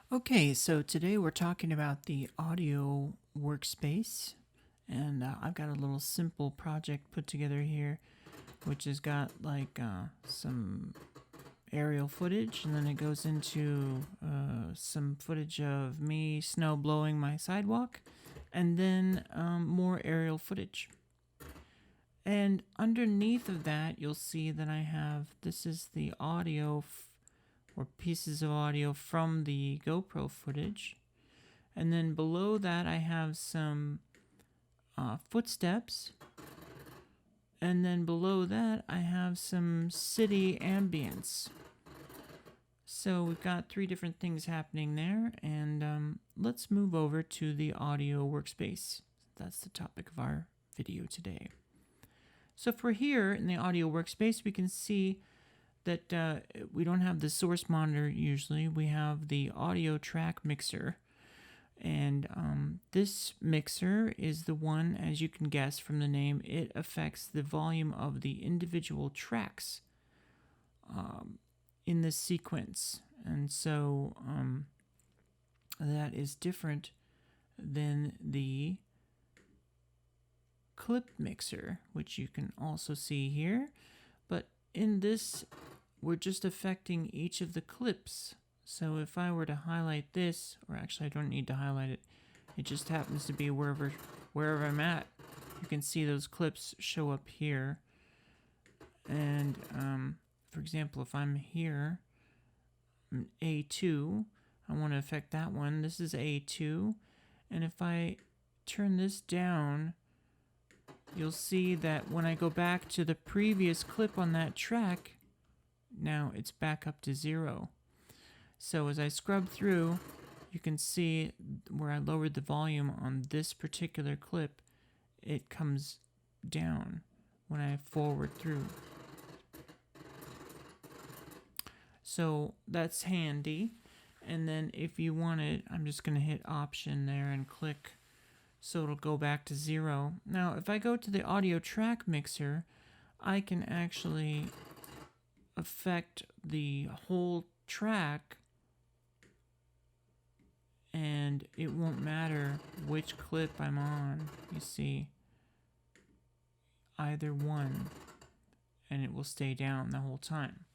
Okay, so today we're talking about the audio workspace, and I've got a little simple project put together here, which has got like some aerial footage, and then it goes into some footage of me snow blowing my sidewalk, and then more aerial footage. And underneath of that, you'll see that I have, this is the audio or pieces of audio from the GoPro footage. And then below that, I have some footsteps. And then below that, I have some city ambience. So we've got three different things happening there. And let's move over to the audio workspace. That's the topic of our video today. So if we're here in the audio workspace, we can see that we don't have the source monitor usually. We have the audio track mixer. And this mixer is the one, as you can guess from the name, it affects the volume of the individual tracks in the sequence. And so that is different than the clip mixer, which you can also see here. But in this, we're just affecting each of the clips. So if I were to highlight this, or actually I don't need to highlight it, it just happens to be wherever I'm at. You can see those clips show up here. And for example, if I'm here, A2, I want to affect that one. This is A2. And if I turn this down, you'll see that when I go back to the previous clip on that track, now it's back up to 0. So as I scrub through, you can see where I lowered the volume on this particular clip, it comes down when I forward through. So that's handy. And then if you want it, I'm just going to hit Option there and click, so it'll go back to 0. Now, if I go to the audio track mixer, I can actually affect the whole track, and it won't matter which clip I'm on. You see, either one, and it will stay down the whole time.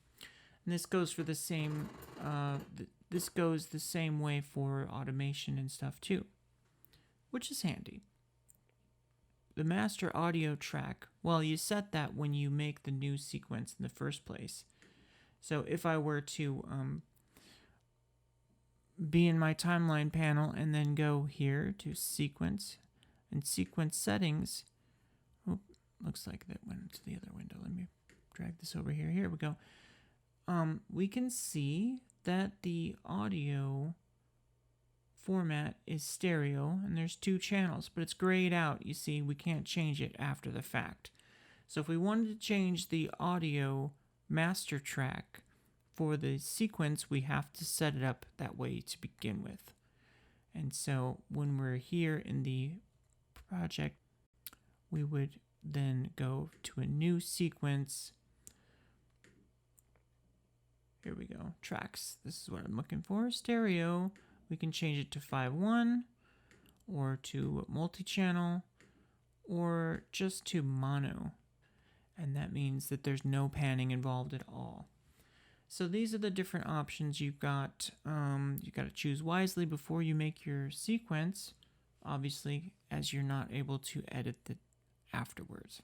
And this goes for the same. This goes the same way for automation and stuff too, which is handy. The master audio track, well, you set that when you make the new sequence in the first place. So if I were to be in my timeline panel and then go here to sequence and sequence settings, oh, looks like that went to the other window. Let me drag this over here. Here we go. We can see that the audio format is stereo, and there's 2 channels, but it's grayed out. You see, we can't change it after the fact. So if we wanted to change the audio master track for the sequence, we have to set it up that way to begin with. And so when we're here in the project, we would then go to a new sequence. Here we go, tracks. This is what I'm looking for, stereo. We can change it to 5.1 or to multi-channel or just to mono. And that means that there's no panning involved at all. So these are the different options you've got. You've got to choose wisely before you make your sequence, obviously, as you're not able to edit it afterwards.